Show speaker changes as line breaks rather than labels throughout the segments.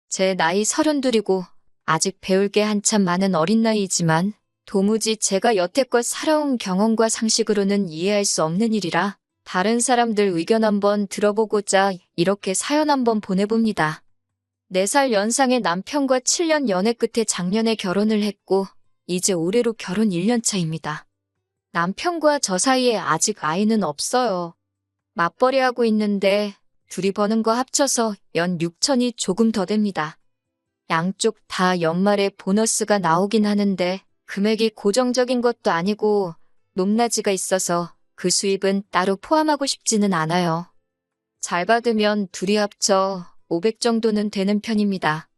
제 나이 32이고 아직 배울 게 한참 많은 어린 나이이지만 도무지 제가 여태껏 살아온 경험과 상식으로는 이해할 수 없는 일이라 다른 사람들 의견 한번 들어보고자 이렇게 사연 한번 보내봅니다. 4살 연상의 남편과 7년 연애 끝에 작년에 결혼을 했고 이제 올해로 결혼 1년 차입니다. 남편과 저 사이에 아직 아이는 없어요. 맞벌이하고 있는데 둘이 버는 거 합쳐서 연 6천이 조금 더 됩니다. 양쪽 다 연말에 보너스가 나오긴 하는데 금액이 고정적인 것도 아니고 높낮이가 있어서 그 수입은 따로 포함하고 싶지는 않아요. 잘 받으면 둘이 합쳐 500 정도는 되는 편입니다.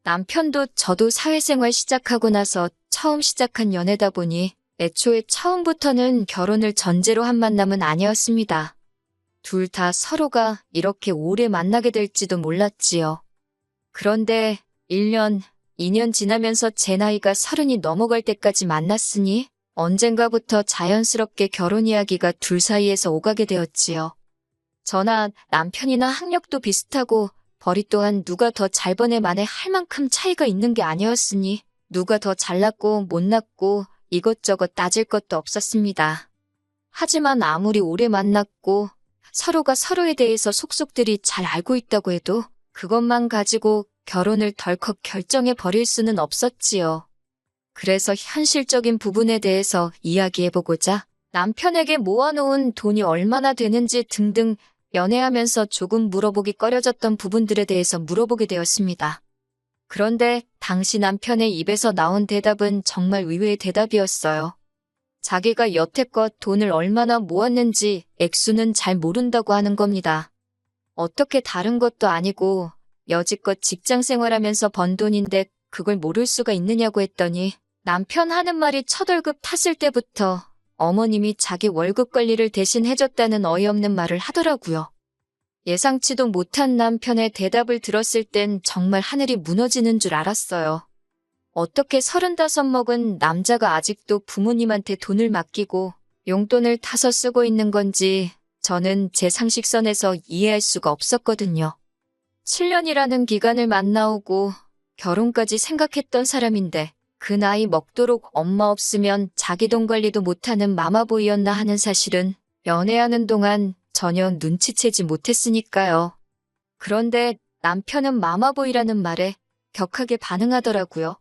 남편도 저도 사회생활 시작하고 나서 처음 시작한 연애다 보니 애초에 처음부터는 결혼을 전제로 한 만남은 아니었습니다. 둘 다 서로가 이렇게 오래 만나게 될지도 몰랐지요. 그런데 1년, 2년 지나면서 제 나이가 30이 넘어갈 때까지 만났으니 언젠가부터 자연스럽게 결혼 이야기가 둘 사이에서 오가게 되었지요. 저나 남편이나 학력도 비슷하고 벌이 또한 누가 더 잘 버네 만에 할 만큼 차이가 있는 게 아니었으니 누가 더 잘났고 못났고 이것저것 따질 것도 없었습니다. 하지만 아무리 오래 만났고 서로가 서로에 대해서 속속들이 잘 알고 있다고 해도 그것만 가지고 결혼을 덜컥 결정해 버릴 수는 없었지요. 그래서 현실적인 부분에 대해서 이야기해보고자 남편에게 모아놓은 돈이 얼마나 되는지 등등 연애하면서 조금 물어보기 꺼려졌던 부분들에 대해서 물어보게 되었습니다. 그런데 당시 남편의 입에서 나온 대답은 정말 의외의 대답이었어요. 자기가 여태껏 돈을 얼마나 모았는지 액수는 잘 모른다고 하는 겁니다. 어떻게 다른 것도 아니고 여지껏 직장 생활하면서 번 돈인데 그걸 모를 수가 있느냐고 했더니 남편 하는 말이 첫 월급 탔을 때부터 어머님이 자기 월급 관리를 대신 해줬다는 어이없는 말을 하더라고요. 예상치도 못한 남편의 대답을 들었을 땐 정말 하늘이 무너지는 줄 알았어요. 어떻게 35 먹은 남자가 아직도 부모님한테 돈을 맡기고 용돈을 타서 쓰고 있는 건지 저는 제 상식선에서 이해할 수가 없었거든요. 7년이라는 기간을 만나오고 결혼까지 생각했던 사람인데 그 나이 먹도록 엄마 없으면 자기 돈 관리도 못하는 마마보이였나 하는 사실은 연애하는 동안 전혀 눈치채지 못했으니까요. 그런데 남편은 마마보이라는 말에 격하게 반응하더라고요.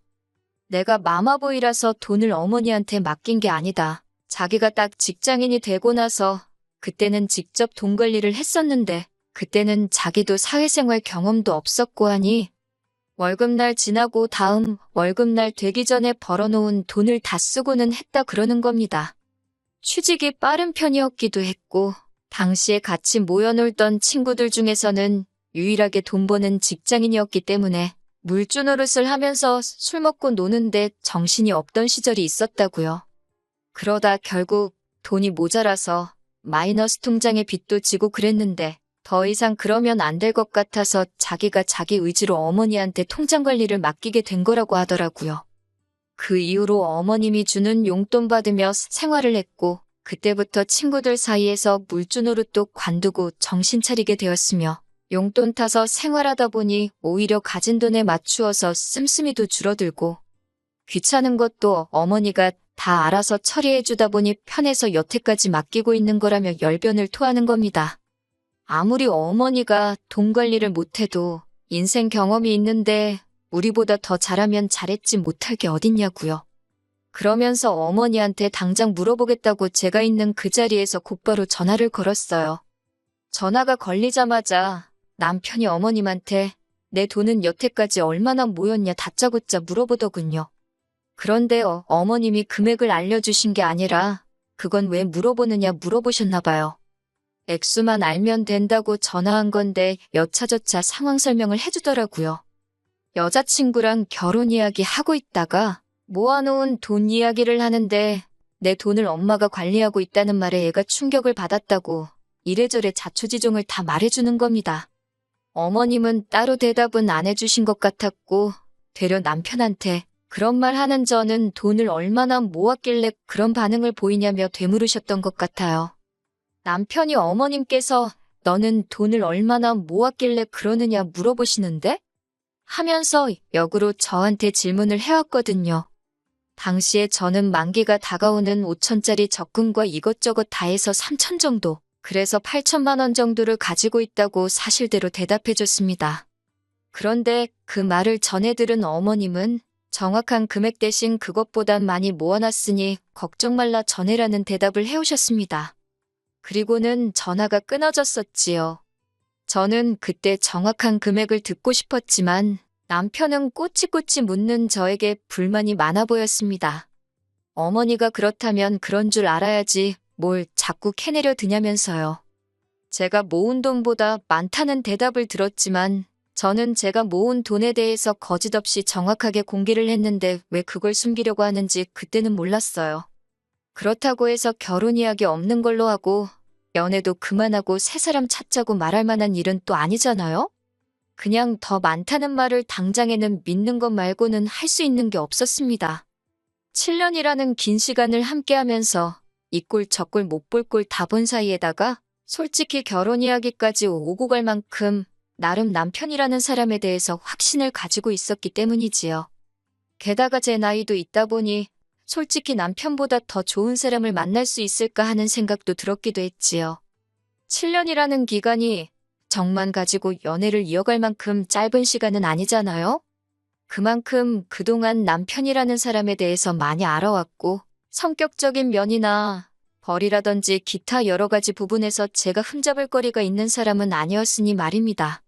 내가 마마보이라서 돈을 어머니한테 맡긴 게 아니다. 자기가 딱 직장인이 되고 나서 그때는 직접 돈 관리를 했었는데 그때는 자기도 사회생활 경험도 없었고 하니 월급날 지나고 다음 월급날 되기 전에 벌어놓은 돈을 다 쓰고는 했다 그러는 겁니다. 취직이 빠른 편이었기도 했고 당시에 같이 모여놀던 친구들 중에서는 유일하게 돈 버는 직장인이었기 때문에 물주 노릇을 하면서 술 먹고 노는데 정신이 없던 시절이 있었다고요. 그러다 결국 돈이 모자라서 마이너스 통장에 빚도 지고 그랬는데 더 이상 그러면 안 될 것 같아서 자기가 자기 의지로 어머니한테 통장 관리를 맡기게 된 거라고 하더라고요. 그 이후로 어머님이 주는 용돈 받으며 생활을 했고 그때부터 친구들 사이에서 물주 노릇도 관두고 정신 차리게 되었으며 용돈 타서 생활하다 보니 오히려 가진 돈에 맞추어서 씀씀이도 줄어들고 귀찮은 것도 어머니가 다 알아서 처리해주다 보니 편해서 여태까지 맡기고 있는 거라며 열변을 토하는 겁니다. 아무리 어머니가 돈 관리를 못해도 인생 경험이 있는데 우리보다 더 잘하면 잘했지 못할 게 어딨냐고요. 그러면서 어머니한테 당장 물어보겠다고 제가 있는 그 자리에서 곧바로 전화를 걸었어요. 전화가 걸리자마자 남편이 어머님한테 내 돈은 여태까지 얼마나 모였냐 다짜고짜 물어보더군요. 그런데 어머님이 금액을 알려주신 게 아니라 그건 왜 물어보느냐 물어보셨나 봐요. 액수만 알면 된다고 전화한 건데 여차저차 상황 설명을 해주더라고요. 여자친구랑 결혼 이야기 하고 있다가 모아놓은 돈 이야기를 하는데 내 돈을 엄마가 관리하고 있다는 말에 애가 충격을 받았다고 이래저래 자초지종을 다 말해주는 겁니다. 어머님은 따로 대답은 안 해주신 것 같았고 되려 남편한테 그런 말 하는 저는 돈을 얼마나 모았길래 그런 반응을 보이냐며 되물으셨던 것 같아요. 남편이 어머님께서 너는 돈을 얼마나 모았길래 그러느냐 물어보시는데 하면서 역으로 저한테 질문을 해왔거든요. 당시에 저는 만기가 다가오는 5천짜리 적금과 이것저것 다 해서 3천 정도, 그래서 8천만 원 정도를 가지고 있다고 사실대로 대답해줬습니다. 그런데 그 말을 전해 들은 어머님은 정확한 금액 대신 그것보단 많이 모아놨으니 걱정 말라 전해라는 대답을 해오셨습니다. 그리고는 전화가 끊어졌었지요. 저는 그때 정확한 금액을 듣고 싶었지만 남편은 꼬치꼬치 묻는 저에게 불만이 많아 보였습니다. 어머니가 그렇다면 그런 줄 알아야지 뭘 자꾸 캐내려 드냐면서요. 제가 모은 돈보다 많다는 대답을 들었지만 저는 제가 모은 돈에 대해서 거짓없이 정확하게 공개를 했는데 왜 그걸 숨기려고 하는지 그때는 몰랐어요. 그렇다고 해서 결혼 이야기 없는 걸로 하고 연애도 그만하고 새 사람 찾자고 말할 만한 일은 또 아니잖아요? 그냥 더 많다는 말을 당장에는 믿는 것 말고는 할 수 있는 게 없었습니다. 7년이라는 긴 시간을 함께하면서 이 꼴 저 꼴 못 볼 꼴 다 본 사이에다가 솔직히 결혼 이야기까지 오고 갈 만큼 나름 남편이라는 사람에 대해서 확신을 가지고 있었기 때문이지요. 게다가 제 나이도 있다 보니 솔직히 남편보다 더 좋은 사람을 만날 수 있을까 하는 생각도 들었기도 했지요. 7년이라는 기간이 정만 가지고 연애를 이어갈 만큼 짧은 시간은 아니잖아요? 그만큼 그동안 남편이라는 사람에 대해서 많이 알아왔고 성격적인 면이나 벌이라든지 기타 여러 가지 부분에서 제가 흠잡을 거리가 있는 사람은 아니었으니 말입니다.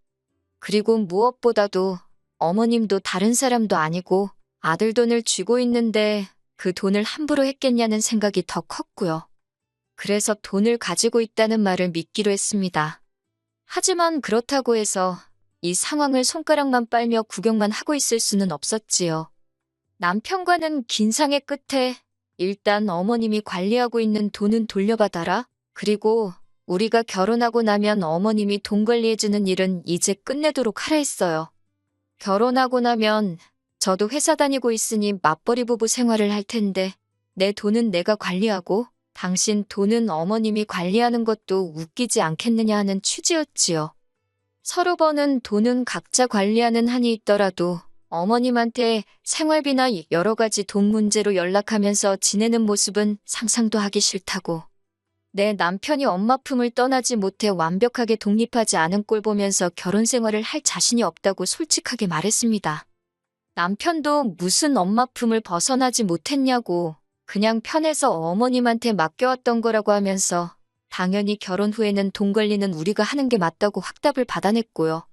그리고 무엇보다도 어머님도 다른 사람도 아니고 아들 돈을 쥐고 있는데 그 돈을 함부로 했겠냐는 생각이 더 컸고요. 그래서 돈을 가지고 있다는 말을 믿기로 했습니다. 하지만 그렇다고 해서 이 상황을 손가락만 빨며 구경만 하고 있을 수는 없었지요. 남편과는 긴 상의 끝에 일단 어머님이 관리하고 있는 돈은 돌려받아라. 그리고 우리가 결혼하고 나면 어머님이 돈 관리해주는 일은 이제 끝내도록 하라 했어요. 결혼하고 나면 저도 회사 다니고 있으니 맞벌이 부부 생활을 할 텐데 내 돈은 내가 관리하고 당신 돈은 어머님이 관리하는 것도 웃기지 않겠느냐 하는 취지였지요. 서로 버는 돈은 각자 관리하는 한이 있더라도 어머님한테 생활비나 여러 가지 돈 문제로 연락하면서 지내는 모습은 상상도 하기 싫다고. 내 남편이 엄마 품을 떠나지 못해 완벽하게 독립하지 않은 꼴 보면서 결혼 생활을 할 자신이 없다고 솔직하게 말했습니다. 남편도 무슨 엄마 품을 벗어나지 못했냐고 그냥 편해서 어머님한테 맡겨왔던 거라고 하면서 당연히 결혼 후에는 돈 관리는 우리가 하는 게 맞다고 확답을 받아냈고요.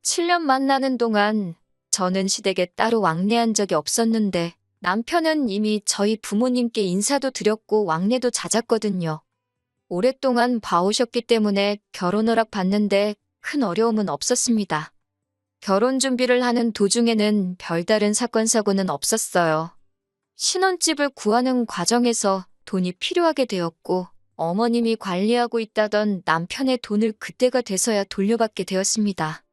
7년 만나는 동안 저는 시댁에 따로 왕래한 적이 없었는데 남편은 이미 저희 부모님께 인사도 드렸고 왕래도 잦았거든요. 오랫동안 봐오셨기 때문에 결혼 허락 받는데 큰 어려움은 없었습니다. 결혼 준비를 하는 도중에는 별다른 사건 사고는 없었어요. 신혼집을 구하는 과정에서 돈이 필요하게 되었고 어머님이 관리하고 있다던 남편의 돈을 그때가 돼서야 돌려받게 되었습니다.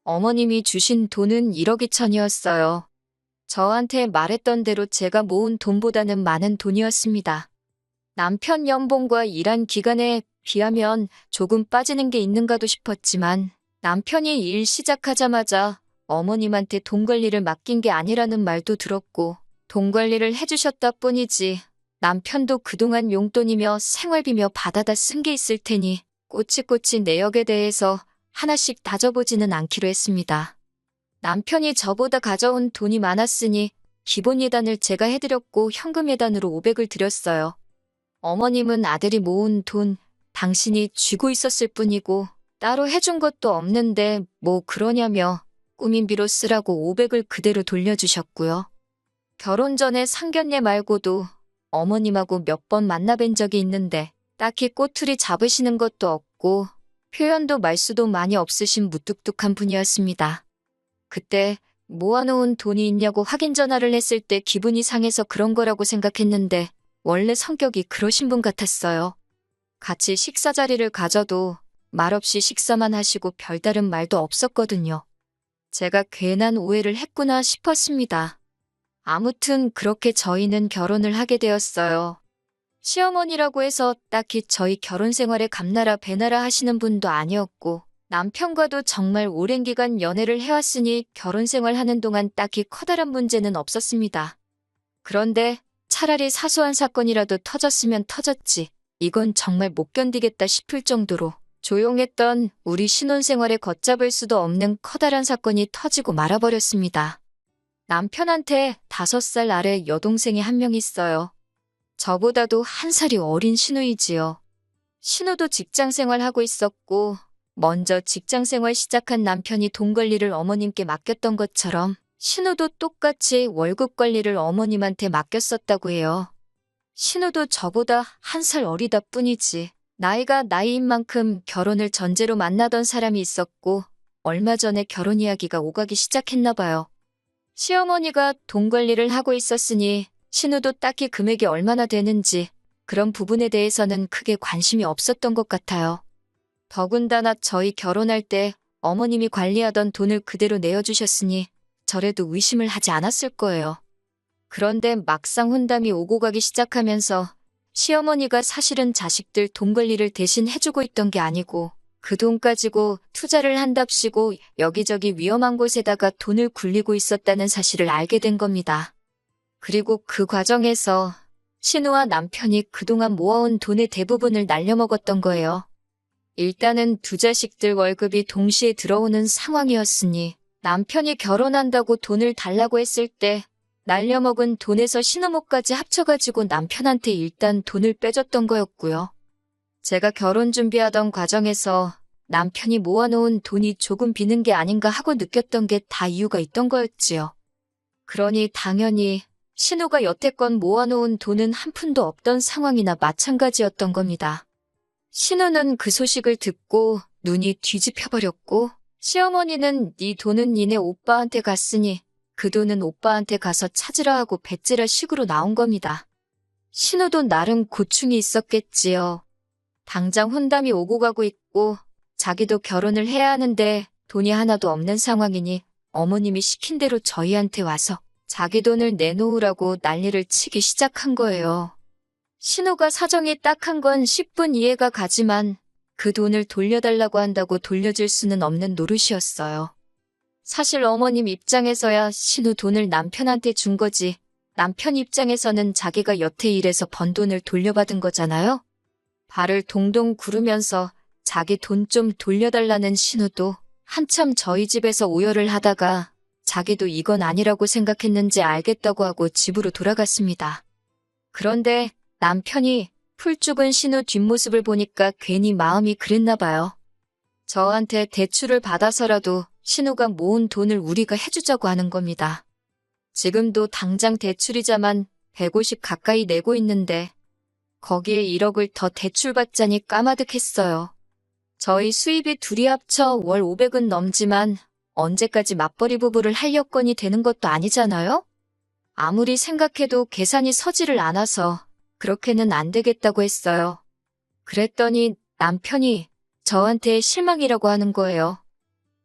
어머님이 주신 돈은 1억 2천이었어요. 저한테 말했던 대로 제가 모은 돈보다는 많은 돈이었습니다. 남편 연봉과 일한 기간에 비하면 조금 빠지는 게 있는가도 싶었지만 남편이 일 시작하자마자 어머님한테 돈 관리를 맡긴 게 아니라는 말도 들었고 돈 관리를 해주셨다 뿐이지 남편도 그동안 용돈이며 생활비며 받아다 쓴 게 있을 테니 꼬치꼬치 내역에 대해서 하나씩 따져보지는 않기로 했습니다. 남편이 저보다 가져온 돈이 많았으니 기본 예단을 제가 해드렸고 현금 예단으로 500을 드렸어요. 어머님은 아들이 모은 돈 당신이 쥐고 있었을 뿐이고 따로 해준 것도 없는데 뭐 그러냐며 꾸민비로 쓰라고 500을 그대로 돌려주셨고요. 결혼 전에 상견례 말고도 어머님하고 몇 번 만나뵌 적이 있는데 딱히 꼬투리 잡으시는 것도 없고 표현도 말수도 많이 없으신 무뚝뚝한 분이었습니다. 그때 모아놓은 돈이 있냐고 확인 전화를 했을 때 기분이 상해서 그런 거라고 생각했는데 원래 성격이 그러신 분 같았어요. 같이 식사 자리를 가져도 말없이 식사만 하시고 별다른 말도 없었거든요. 제가 괜한 오해를 했구나 싶었습니다. 아무튼 그렇게 저희는 결혼을 하게 되었어요. 시어머니라고 해서 딱히 저희 결혼 생활에 감나라 배나라 하시는 분도 아니었고 남편과도 정말 오랜 기간 연애를 해왔으니 결혼 생활하는 동안 딱히 커다란 문제는 없었습니다. 그런데 차라리 사소한 사건이라도 터졌으면 터졌지. 이건 정말 못 견디겠다 싶을 정도로 조용했던 우리 신혼생활에 걷잡을 수도 없는 커다란 사건이 터지고 말아버렸습니다. 남편한테 5살 아래 여동생이 한 명 있어요. 저보다도 한 살이 어린 신우이지요. 신우도 직장생활 하고 있었고 먼저 직장생활 시작한 남편이 돈 관리를 어머님께 맡겼던 것처럼 신우도 똑같이 월급 관리를 어머님한테 맡겼었다고 해요. 신우도 저보다 한 살 어리다 뿐이지 나이가 나이인 만큼 결혼을 전제로 만나던 사람이 있었고 얼마 전에 결혼 이야기가 오가기 시작했나 봐요. 시어머니가 돈 관리를 하고 있었으니 신우도 딱히 금액이 얼마나 되는지 그런 부분에 대해서는 크게 관심이 없었던 것 같아요. 더군다나 저희 결혼할 때 어머님이 관리하던 돈을 그대로 내어주셨으니 저래도 의심을 하지 않았을 거예요. 그런데 막상 혼담이 오고 가기 시작하면서 시어머니가 사실은 자식들 돈 관리를 대신 해주고 있던 게 아니고 그 돈 가지고 투자를 한답시고 여기저기 위험한 곳에다가 돈을 굴리고 있었다는 사실을 알게 된 겁니다. 그리고 그 과정에서 신우와 남편이 그동안 모아온 돈의 대부분을 날려먹었던 거예요. 일단은 두 자식들 월급이 동시에 들어오는 상황이었으니 남편이 결혼한다고 돈을 달라고 했을 때 날려먹은 돈에서 신우목까지 합쳐가지고 남편한테 일단 돈을 빼줬던 거였고요. 제가 결혼 준비하던 과정에서 남편이 모아놓은 돈이 조금 비는 게 아닌가 하고 느꼈던 게 다 이유가 있던 거였지요. 그러니 당연히 신우가 여태껏 모아놓은 돈은 한 푼도 없던 상황이나 마찬가지였던 겁니다. 신우는 그 소식을 듣고 눈이 뒤집혀버렸고 시어머니는 네 돈은 니네 오빠한테 갔으니 그 돈은 오빠한테 가서 찾으라 하고 배째라 식으로 나온 겁니다. 신우도 나름 고충이 있었겠지요. 당장 혼담이 오고 가고 있고 자기도 결혼을 해야 하는데 돈이 하나도 없는 상황이니 어머님이 시킨 대로 저희한테 와서 자기 돈을 내놓으라고 난리를 치기 시작한 거예요. 신우가 사정이 딱한 건 10분 이해가 가지만 그 돈을 돌려달라고 한다고 돌려줄 수는 없는 노릇이었어요. 사실 어머님 입장에서야 신우 돈을 남편한테 준 거지 남편 입장에서는 자기가 여태 일해서 번 돈을 돌려받은 거잖아요. 발을 동동 구르면서 자기 돈 좀 돌려달라는 신우도 한참 저희 집에서 오열을 하다가 자기도 이건 아니라고 생각했는지 알겠다고 하고 집으로 돌아갔습니다. 그런데 남편이 풀 죽은 신우 뒷모습을 보니까 괜히 마음이 그랬나 봐요. 저한테 대출을 받아서라도 신우가 모은 돈을 우리가 해주자고 하는 겁니다. 지금도 당장 대출이자만 150 가까이 내고 있는데 거기에 1억을 더 대출받자니 까마득했어요. 저희 수입이 둘이 합쳐 월 500은 넘지만 언제까지 맞벌이 부부를 할 여건이 되는 것도 아니잖아요? 아무리 생각해도 계산이 서지를 않아서 그렇게는 안 되겠다고 했어요. 그랬더니 남편이 저한테 실망이라고 하는 거예요.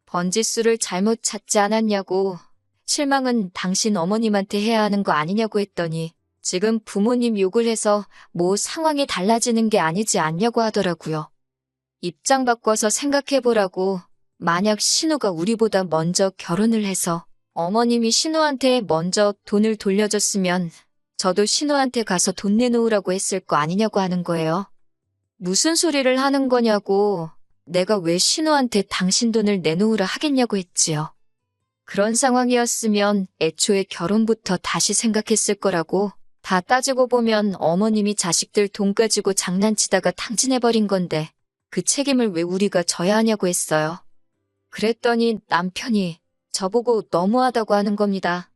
번지수를 잘못 찾지 않았냐고, 실망은 당신 어머님한테 해야 하는 거 아니냐고 했더니 지금 부모님 욕을 해서 뭐 상황이 달라지는 게 아니지 않냐고 하더라고요. 입장 바꿔서 생각해보라고. 만약 신우가 우리보다 먼저 결혼을 해서 어머님이 신우한테 먼저 돈을 돌려줬으면 저도 신우한테 가서 돈 내놓으라고 했을 거 아니냐고 하는 거예요. 무슨 소리를 하는 거냐고. 내가 왜 신우한테 당신 돈을 내놓으라 하겠냐고 했지요. 그런 상황이었으면 애초에 결혼부터 다시 생각했을 거라고. 다 따지고 보면 어머님이 자식들 돈 가지고 장난치다가 탕진해버린 건데 그 책임을 왜 우리가 져야 하냐고 했어요. 그랬더니 남편이 저보고 너무하다고 하는 겁니다.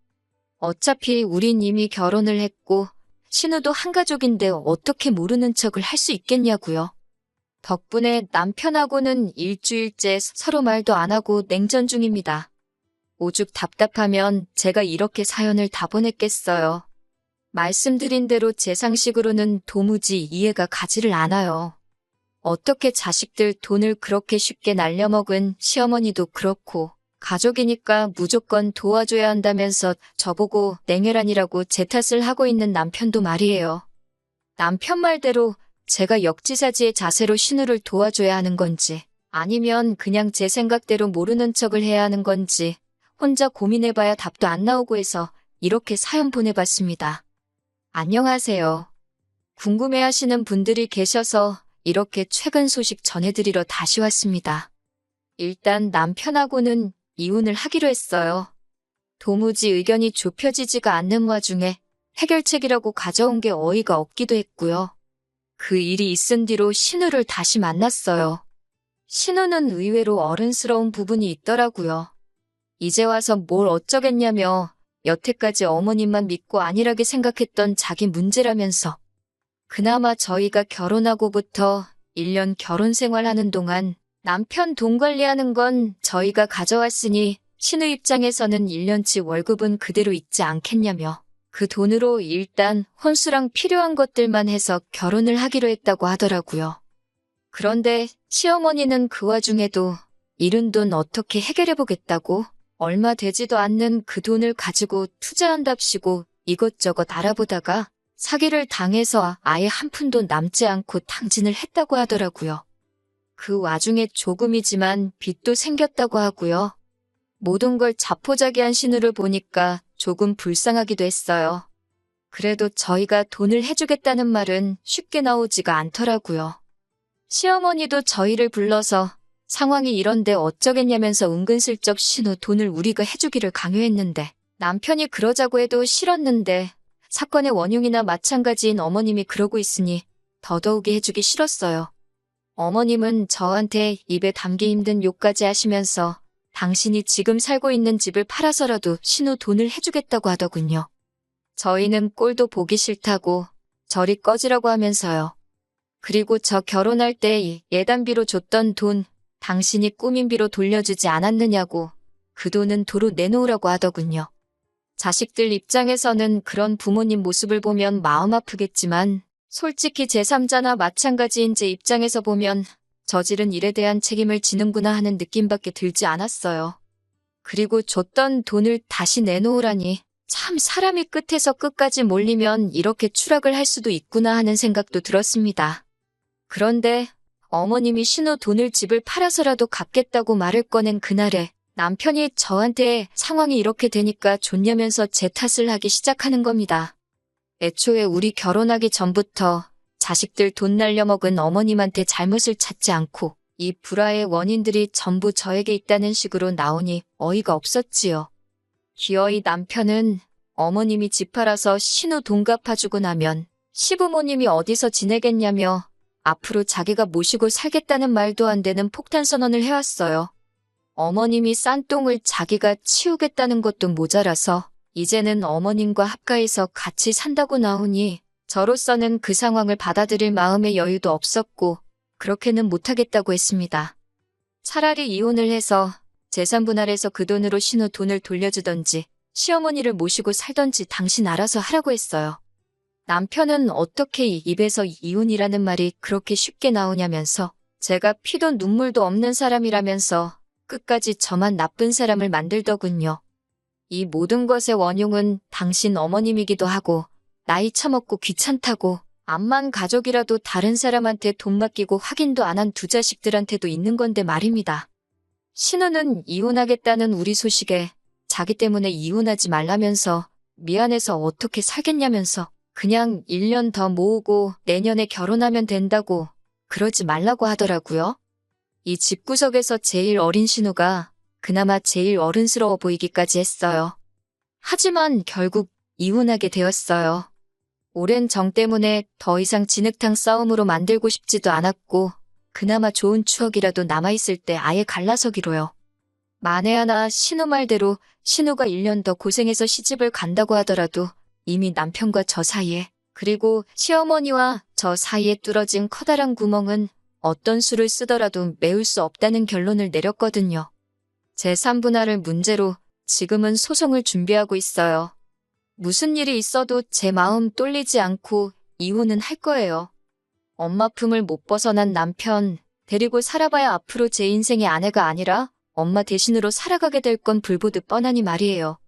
어차피 우린 이미 결혼을 했고 신우도 한 가족인데 어떻게 모르는 척을 할 수 있겠냐고요. 덕분에 남편하고는 일주일째 서로 말도 안 하고 냉전 중입니다. 오죽 답답하면 제가 이렇게 사연을 다 보냈겠어요. 말씀드린 대로 제 상식으로는 도무지 이해가 가지를 않아요. 어떻게 자식들 돈을 그렇게 쉽게 날려먹은 시어머니도 그렇고 가족이니까 무조건 도와줘야 한다면서 저보고 냉혈한이라고 제 탓을 하고 있는 남편도 말이에요. 남편 말대로 제가 역지사지의 자세로 신우를 도와줘야 하는 건지 아니면 그냥 제 생각대로 모르는 척을 해야 하는 건지 혼자 고민해봐야 답도 안 나오고 해서 이렇게 사연 보내봤습니다. 안녕하세요. 궁금해하시는 분들이 계셔서 이렇게 최근 소식 전해드리러 다시 왔습니다. 일단 남편하고는 이혼을 하기로 했어요. 도무지 의견이 좁혀지지가 않는 와중에 해결책이라고 가져온 게 어이가 없기도 했고요. 그 일이 있은 뒤로 신우를 다시 만났어요. 신우는 의외로 어른스러운 부분이 있더라고요. 이제 와서 뭘 어쩌겠냐며 여태까지 어머님만 믿고 안일하게 생각했던 자기 문제라면서 그나마 저희가 결혼하고부터 1년 결혼 생활하는 동안 남편 돈 관리하는 건 저희가 가져왔으니 신우 입장에서는 1년치 월급은 그대로 있지 않겠냐며 그 돈으로 일단 혼수랑 필요한 것들만 해서 결혼을 하기로 했다고 하더라고요. 그런데 시어머니는 그 와중에도 잃은 돈 어떻게 해결해보겠다고 얼마 되지도 않는 그 돈을 가지고 투자한답시고 이것저것 알아보다가 사기를 당해서 아예 한 푼도 남지 않고 탕진을 했다고 하더라고요. 그 와중에 조금이지만 빚도 생겼다고 하고요. 모든 걸 자포자기한 신우를 보니까 조금 불쌍하기도 했어요. 그래도 저희가 돈을 해주겠다는 말은 쉽게 나오지가 않더라고요. 시어머니도 저희를 불러서 상황이 이런데 어쩌겠냐면서 은근슬쩍 신우 돈을 우리가 해주기를 강요했는데 남편이 그러자고 해도 싫었는데 사건의 원흉이나 마찬가지인 어머님이 그러고 있으니 더더욱이 해주기 싫었어요. 어머님은 저한테 입에 담기 힘든 욕까지 하시면서 당신이 지금 살고 있는 집을 팔아서라도 신우 돈을 해주겠다고 하더군요. 저희는 꼴도 보기 싫다고 저리 꺼지라고 하면서요. 그리고 저 결혼할 때 예단비로 줬던 돈 당신이 꾸민비로 돌려주지 않았느냐고 그 돈은 도로 내놓으라고 하더군요. 자식들 입장에서는 그런 부모님 모습을 보면 마음 아프겠지만 솔직히 제3자나 마찬가지인 제 입장에서 보면 저지른 일에 대한 책임을 지는구나 하는 느낌밖에 들지 않았어요. 그리고 줬던 돈을 다시 내놓으라니 참 사람이 끝에서 끝까지 몰리면 이렇게 추락을 할 수도 있구나 하는 생각도 들었습니다. 그런데 어머님이 신우 돈을 집을 팔아서라도 갚겠다고 말을 꺼낸 그날에 남편이 저한테 상황이 이렇게 되니까 좋냐면서 제 탓을 하기 시작하는 겁니다. 애초에 우리 결혼하기 전부터 자식들 돈 날려먹은 어머님한테 잘못을 찾지 않고 이 불화의 원인들이 전부 저에게 있다는 식으로 나오니 어이가 없었지요. 기어이 남편은 어머님이 집 팔아서 신우 돈 갚아주고 나면 시부모님이 어디서 지내겠냐며 앞으로 자기가 모시고 살겠다는 말도 안 되는 폭탄 선언을 해왔어요. 어머님이 싼 똥을 자기가 치우겠다는 것도 모자라서 이제는 어머님과 합가해서 같이 산다고 나오니 저로서는 그 상황을 받아들일 마음의 여유도 없었고 그렇게는 못하겠다고 했습니다. 차라리 이혼을 해서 재산 분할해서 그 돈으로 신우 돈을 돌려주던지 시어머니를 모시고 살던지 당신 알아서 하라고 했어요. 남편은 어떻게 입에서 이혼이라는 말이 그렇게 쉽게 나오냐면서 제가 피도 눈물도 없는 사람이라면서 끝까지 저만 나쁜 사람을 만들더군요. 이 모든 것의 원흉은 당신 어머님이기도 하고 나이 처먹고 귀찮다고 암만 가족이라도 다른 사람한테 돈 맡기고 확인도 안 한 두 자식들한테도 있는 건데 말입니다. 신우는 이혼하겠다는 우리 소식에 자기 때문에 이혼하지 말라면서 미안해서 어떻게 살겠냐면서 그냥 1년 더 모으고 내년에 결혼하면 된다고 그러지 말라고 하더라고요. 이 집구석에서 제일 어린 신우가 그나마 제일 어른스러워 보이기까지 했어요. 하지만 결국 이혼하게 되었어요. 오랜 정 때문에 더 이상 진흙탕 싸움으로 만들고 싶지도 않았고 그나마 좋은 추억이라도 남아있을 때 아예 갈라서기로요. 만에 하나 신우 말대로 신우가 1년 더 고생해서 시집을 간다고 하더라도 이미 남편과 저 사이에 그리고 시어머니와 저 사이에 뚫어진 커다란 구멍은 어떤 수를 쓰더라도 메울 수 없다는 결론을 내렸거든요. 제3분할을 문제로 지금은 소송을 준비하고 있어요. 무슨 일이 있어도 제 마음 똘리지 않고 이혼은 할 거예요. 엄마 품을 못 벗어난 남편 데리고 살아봐야 앞으로 제 인생의 아내가 아니라 엄마 대신으로 살아가게 될 건 불보듯 뻔하니 말이에요.